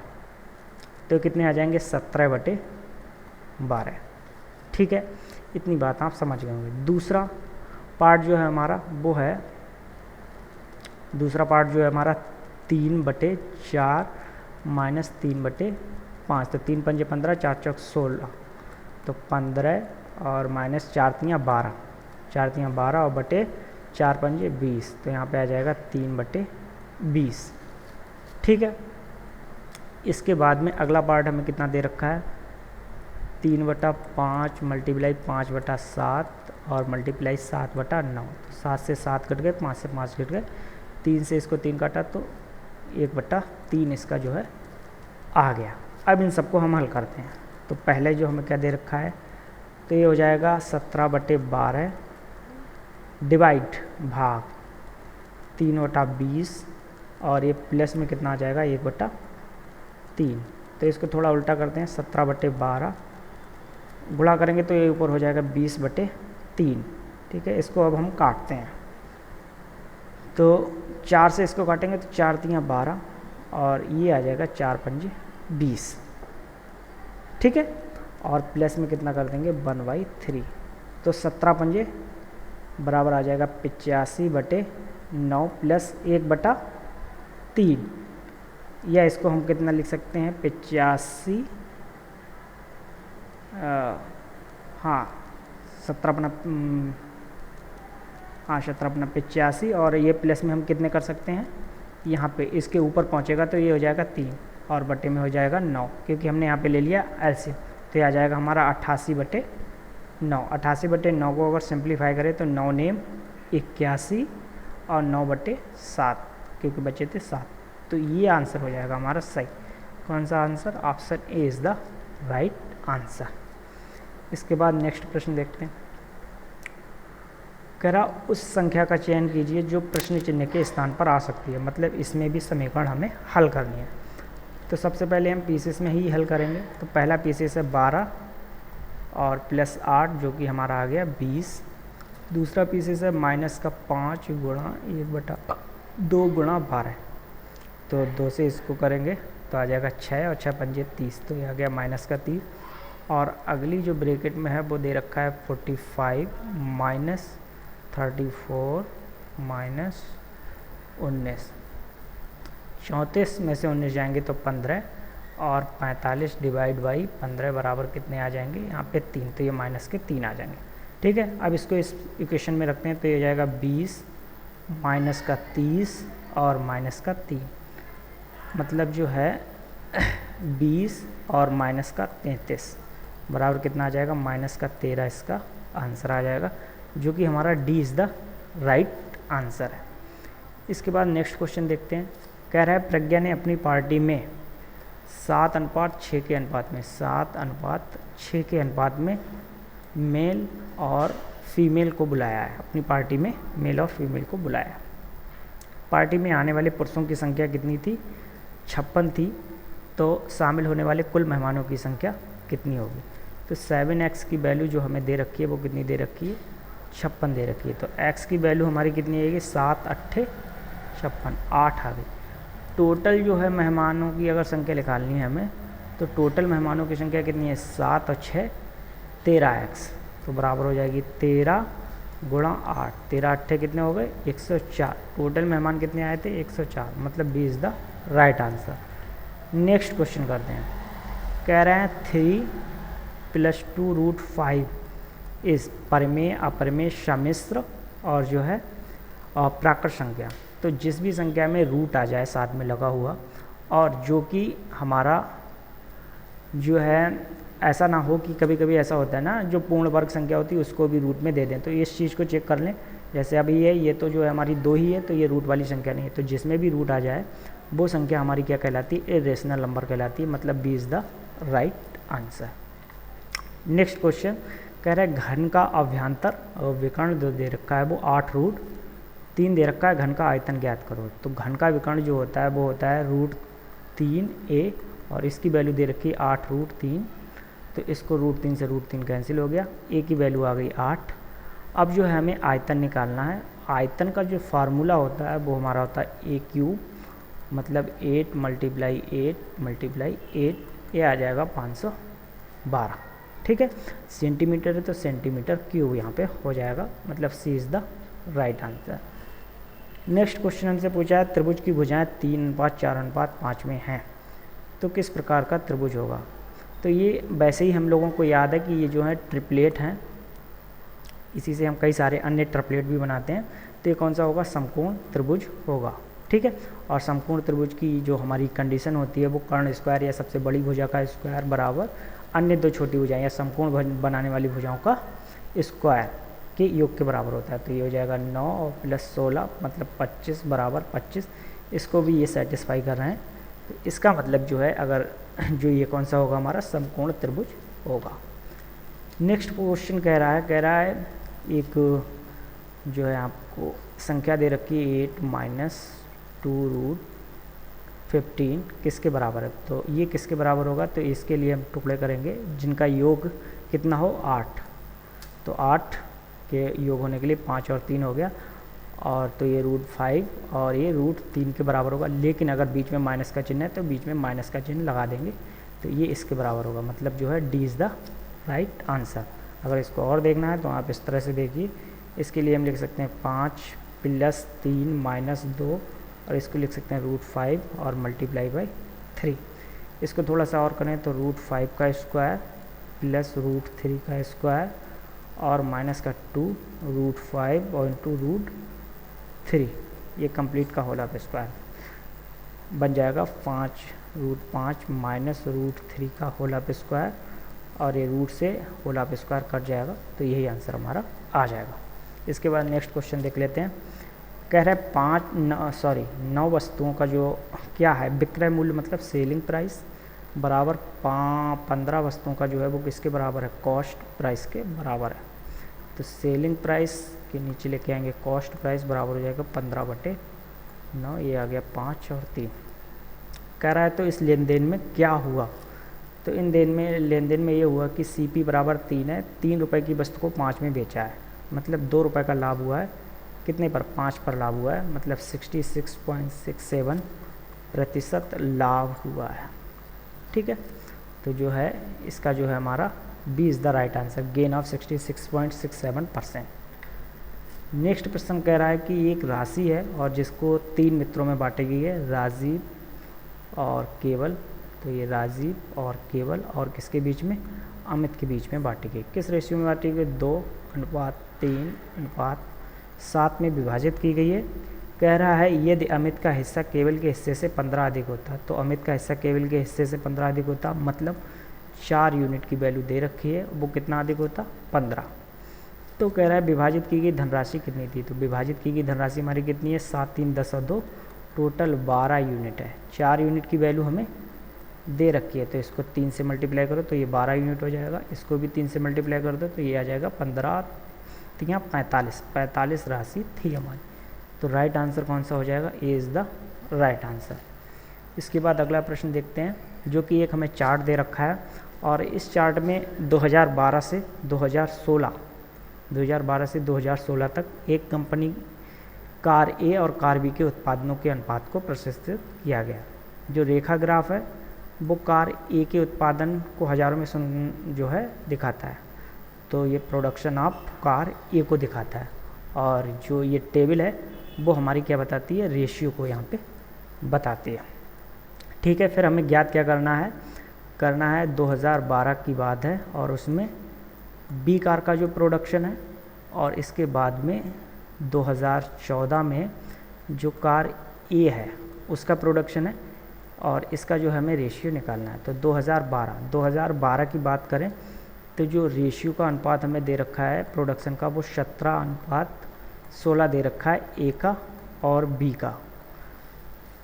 तो कितने आ जाएंगे 17/12। ठीक है, इतनी बात आप समझ गए होंगे। दूसरा पार्ट जो है हमारा वो है, दूसरा पार्ट जो है हमारा 3/4 -3/5, तो 3 पंजे 15 4 चौक 16, तो 15 और -4 तियाँ 12, 4 तियाँ 12 और बटे 4 पंजे 20, तो यहाँ पे आ जाएगा 3/20। ठीक है, इसके बाद में अगला पार्ट हमें कितना दे रखा है 3/5 × 5/7 और मल्टीप्लाई 7/9, तो 7 से 7 कट गए, 5 से 5 कट गए, 3 से इसको 3 काटा तो 1/3 इसका जो है आ गया। अब इन सबको हम हल करते हैं। तो पहले जो हमें क्या दे रखा है, तो ये हो जाएगा 17/12 डिवाइड भाग 3/20 और ये प्लस में कितना आ जाएगा 1/3। तो इसको थोड़ा उल्टा करते हैं, 17/12 गुणा करेंगे तो ये ऊपर हो जाएगा 20/3। ठीक है, इसको अब हम काटते हैं। तो 4 से इसको काटेंगे तो 4 तियाँ 12 और ये आ जाएगा 4 पंजे 20। ठीक है, और प्लस में कितना कर देंगे 1/3, तो 17 पंजे बराबर आ जाएगा 85/9 प्लस 1/3, या इसको हम कितना लिख सकते हैं 85, हाँ 17/85 और ये प्लस में हम कितने कर सकते हैं, यहाँ पे इसके ऊपर पहुँचेगा तो ये हो जाएगा 3 और बटे में हो जाएगा 9, क्योंकि हमने यहाँ पे ले लिया एलसीएम, तो ये आ जाएगा हमारा 88/9। 88/9 को अगर सिंप्लीफाई करें तो 9 नेम 81 और 9/7, क्योंकि बचे थे 7, तो ये आंसर हो जाएगा हमारा सही। कौन सा answer, option A is the right answer. इसके बाद नेक्स्ट प्रश्न देखते हैं। कह रहा उस संख्या का चयन कीजिए जो प्रश्न चिन्ह के स्थान पर आ सकती है, मतलब इसमें भी समीकरण हमें हल करनी है। तो सबसे पहले हम पीसेस में ही हल करेंगे। तो पहला पीसेस है 12 और प्लस 8 जो कि हमारा आ गया 20। दूसरा पीसेस है -5 गुणा 1/2 गुणा 12, तो 2 से इसको करेंगे तो आ जाएगा 6 और 6 पंजे 30, तो ये आ गया -30। और अगली जो ब्रैकेट में है वो दे रखा है 45 -34 -19, 34 में से 19 जाएंगे तो 15 और 45 डिवाइड बाई 15 बराबर कितने आ जाएंगे यहाँ पे 3, तो ये माइनस के 3 आ जाएंगे। ठीक है, अब इसको इस इक्वेशन में रखते हैं तो ये जाएगा 20 -30 और -3, मतलब जो है 20 और -33 बराबर कितना आ जाएगा -13, इसका आंसर आ जाएगा, जो कि हमारा D is the right answer है। इसके बाद नेक्स्ट क्वेश्चन देखते हैं। कह रहा है प्रज्ञा ने अपनी पार्टी में 7:6 के अनुपात में 7:6 के अनुपात में मेल और फीमेल को बुलाया है। अपनी पार्टी में मेल और फीमेल को बुलाया। पार्टी में आने वाले पुरुषों की संख्या कितनी थी 56 थी, तो शामिल होने वाले कुल मेहमानों की संख्या कितनी होगी। तो 7x की वैल्यू जो हमें दे रखी है वो कितनी दे रखी है 56 दे रखी है। तो x की वैल्यू हमारी कितनी आएगी 7 8 56, 8 आ गई। टोटल जो है मेहमानों की अगर संख्या निकालनी है हमें, तो टोटल मेहमानों की संख्या कितनी है 7 और 6 13x, तो बराबर हो जाएगी 13 गुणा 8, 13 8 कितने हो गए 104। टोटल मेहमान कितने आए थे 104, मतलब B is the right answer. Next question करते हैं। कह रहे हैं 3 +2√5 इस परिमेय, अपरिमेय, सम्मिश्र और जो है प्राकृत संख्या। तो जिस भी संख्या में रूट आ जाए साथ में लगा हुआ, और जो कि हमारा जो है ऐसा ना हो कि कभी कभी ऐसा होता है ना, जो पूर्ण वर्ग संख्या होती है उसको भी रूट में दे दें। तो इस चीज़ को चेक कर लें। जैसे अभी ये तो जो है हमारी 2 ही है, तो ये रूट वाली संख्या नहीं है। तो जिसमें भी रूट आ जाए वो संख्या हमारी क्या कहलाती है? इरेशनल नंबर कहलाती है, मतलब B is the right answer. Next question कह रहा है घन का अभ्यंतर और विकर्ण जो दे रखा है वो 8√3 दे रखा है, घन का आयतन ज्ञात करो। तो घन का विकर्ण जो होता है वो होता है √3a और इसकी वैल्यू दे रखी है 8√3। तो इसको √3 से √3 कैंसिल हो गया, a की वैल्यू आ गई 8। अब जो है हमें आयतन निकालना है। आयतन का जो फार्मूला होता है वो हमारा होता है a3, मतलब 8 × 8 ये आ जाएगा 512। ठीक है, सेंटीमीटर है तो सेंटीमीटर क्यूब यहाँ पे हो जाएगा, मतलब C is the right answer. Next question हमसे पूछा है त्रिभुज की भुजाएं 3:4:5 में हैं, तो किस प्रकार का त्रिभुज होगा? तो ये वैसे ही हम लोगों को याद है कि ये जो है ट्रिपलेट हैं, इसी से हम कई सारे अन्य ट्रिपलेट भी बनाते हैं। तो ये कौन सा होगा? समकोण त्रिभुज होगा। ठीक है, और समकोण त्रिभुज की जो हमारी कंडीशन होती है वो कर्ण स्क्वायर या सबसे बड़ी भुजा का स्क्वायर बराबर अन्य 2 छोटी भुजाएं या समकोण बनाने वाली भुजाओं का स्क्वायर के योग के बराबर होता है। तो ये हो जाएगा 9 और +16 मतलब 25 बराबर 25। इसको भी ये सेटिस्फाई कर रहे हैं। तो इसका मतलब जो है अगर जो ये कौन सा होगा? हमारा समकोण त्रिभुज होगा। नेक्स्ट क्वेश्चन कह रहा है एक जो है आपको संख्या दे रखी है 8 - 2√15 किसके बराबर है? तो ये किसके बराबर होगा? तो इसके लिए हम टुकड़े करेंगे जिनका योग कितना हो? 8। तो 8 के योग होने के लिए 5 और 3 हो गया, और तो ये √5 और ये √3 के बराबर होगा। लेकिन अगर बीच में माइनस का चिन्ह है तो बीच में माइनस का चिन्ह लगा देंगे, तो ये इसके बराबर होगा, मतलब जो है D is the right answer. अगर इसको और देखना है तो आप इस तरह से देखिए। इसके लिए हम लिख सकते हैं 5 + 3 - 2 और इसको लिख सकते हैं √5 और ×3। इसको थोड़ा सा और करें तो √5 का स्क्वायर + √3 का स्क्वायर और -2 √5 और √3, ये कंप्लीट का होल ऑफ स्क्वायर बन जाएगा 5√5 -√3 का होल ऑफ स्क्वायर, और ये रूट से होल ऑफ स्क्वायर कट जाएगा। तो यही आंसर हमारा आ जाएगा। इसके बाद नेक्स्ट क्वेश्चन देख लेते हैं। कह रहा है 9 वस्तुओं का जो क्या है विक्रय मूल्य, मतलब सेलिंग प्राइस बराबर 15 वस्तुओं का जो है वो किसके बराबर है? कॉस्ट प्राइस के बराबर है। तो सेलिंग प्राइस के नीचे लेके आएंगे कॉस्ट प्राइस बराबर हो जाएगा 15/9, ये आ गया 5 और 3। कह रहा है तो इस लेन देन में क्या हुआ? तो इन लेन देन में ये हुआ कि CP बराबर 3 है, 3 रुपये की वस्तु को 5 में बेचा है, मतलब 2 रुपये का लाभ हुआ है। कितने पर? 5 पर लाभ हुआ है, मतलब 66.67% लाभ हुआ है। ठीक है, तो जो है इसका जो है हमारा B is the right answer, gain of 66.67%। Next प्रश्न कह रहा है कि एक राशि है और जिसको 3 मित्रों में बांटी गई है, राजीव और केवल। तो ये राजीव और केवल और किसके बीच में? अमित के बीच में बांटी गई। किस रेशियो में बांटी गई? 2:3:7 में विभाजित की गई है। कह रहा है यदि अमित का हिस्सा केवल के हिस्से से 15 अधिक होता, तो अमित का हिस्सा केवल के हिस्से से 15 अधिक होता, मतलब 4 यूनिट की वैल्यू दे रखी है, वो कितना अधिक होता? 15। तो कह रहा है विभाजित की गई धनराशि कितनी थी? तो विभाजित की गई धनराशि हमारी कितनी है? 7, 3, 10 और 2 टोटल 12 यूनिट है। 4 यूनिट की वैल्यू हमें दे रखी है, तो इसको 3 से मल्टीप्लाई करो तो ये 12 यूनिट हो जाएगा। इसको भी 3 से मल्टीप्लाई कर दो तो ये आ जाएगा 15 3 45 राशि थी हमारी। तो राइट आंसर कौन सा हो जाएगा? A is the right answer. इसके बाद अगला प्रश्न देखते हैं, जो कि एक हमें चार्ट दे रखा है, और इस चार्ट में 2012 से 2016 तक एक कंपनी कार ए और कार बी के उत्पादनों के अनुपात को प्रदर्शित किया गया। जो रेखा ग्राफ है वो कार ए के उत्पादन को हज़ारों में जो है दिखाता है, तो ये प्रोडक्शन ऑफ कार ए को दिखाता है, और जो ये टेबल है वो हमारी क्या बताती है? रेशियो को यहाँ पे बताती है। ठीक है, फिर हमें ज्ञात क्या करना है? करना है 2012 की बात है, और उसमें बी कार का जो प्रोडक्शन है, और इसके बाद में 2014 में जो कार ए है उसका प्रोडक्शन है, और इसका जो हमें रेशियो निकालना है। तो 2012 की बात करें तो जो रेशियो का अनुपात हमें दे रखा है प्रोडक्शन का, वो 17:16 दे रखा है ए का और बी का।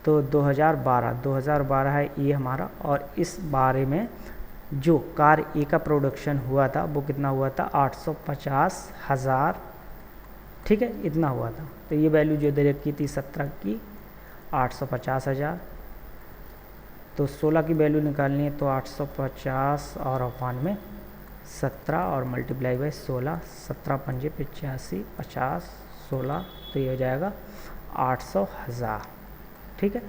तो 2012 है ये हमारा, और इस बारे में जो कार ए का प्रोडक्शन हुआ था वो कितना हुआ था, 850,000, ठीक है, इतना हुआ था। तो ये वैल्यू जो दे रखी थी 17 की 850,000, तो 16 की वैल्यू निकालनी है तो 850 और अपान में 17 और मल्टीप्लाई बाई 16, 17 पंजे 85, 50, 16, तो ये हो जाएगा 800,000, ठीक है।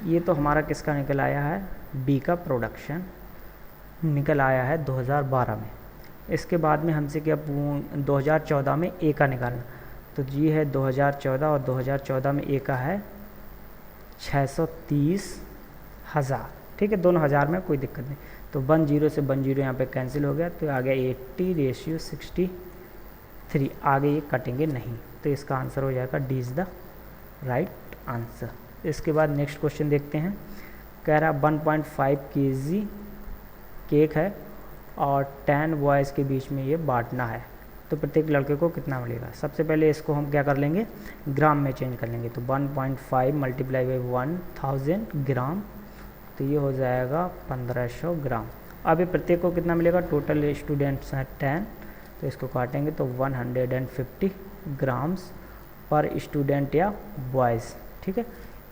ये तो हमारा किसका निकल आया है, बी का प्रोडक्शन निकल आया है 2012 में। इसके बाद में हमसे क्या 2014 में ए का निकालना, तो जी है 2014, और 2014 में ए का है 630,000, ठीक है, दोनों हज़ार में कोई दिक्कत नहीं। तो 10 से 10 यहाँ पे कैंसिल हो गया, तो आ गया 80:63, आगे ये कटेंगे नहीं, तो इसका आंसर हो जाएगा D is the right answer. इसके बाद नेक्स्ट क्वेश्चन देखते हैं। कह रहा 1.5 kg केक है और 10 बॉयज़ के बीच में ये बांटना है, तो प्रत्येक लड़के को कितना मिलेगा। सबसे पहले इसको हम क्या कर लेंगे, ग्राम में चेंज कर लेंगे। तो 1.5 मल्टीप्लाई बाई 1000 ग्राम, तो ये हो जाएगा 1500 ग्राम। अब ये प्रत्येक को कितना मिलेगा, टोटल स्टूडेंट्स हैं 10, तो इसको काटेंगे तो 150 ग्राम्स पर स्टूडेंट या बॉयज़, ठीक है,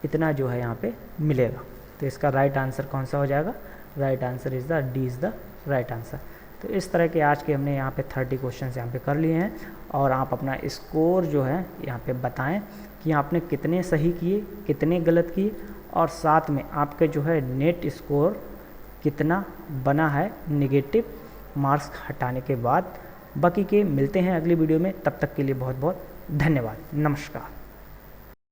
इतना जो है यहाँ पे मिलेगा। तो इसका राइट आंसर कौन सा हो जाएगा, right answer is the D is the right answer. तो इस तरह के आज के हमने यहाँ पे 30 क्वेश्चंस यहाँ पे कर लिए हैं, और आप अपना स्कोर जो है यहाँ पे बताएं कि आपने कितने सही किए, कितने गलत किए, और साथ में आपके जो है नेट स्कोर कितना बना है नेगेटिव मार्क्स हटाने के बाद। बाकी के मिलते हैं अगली वीडियो में, तब तक के लिए बहुत बहुत धन्यवाद, नमस्कार।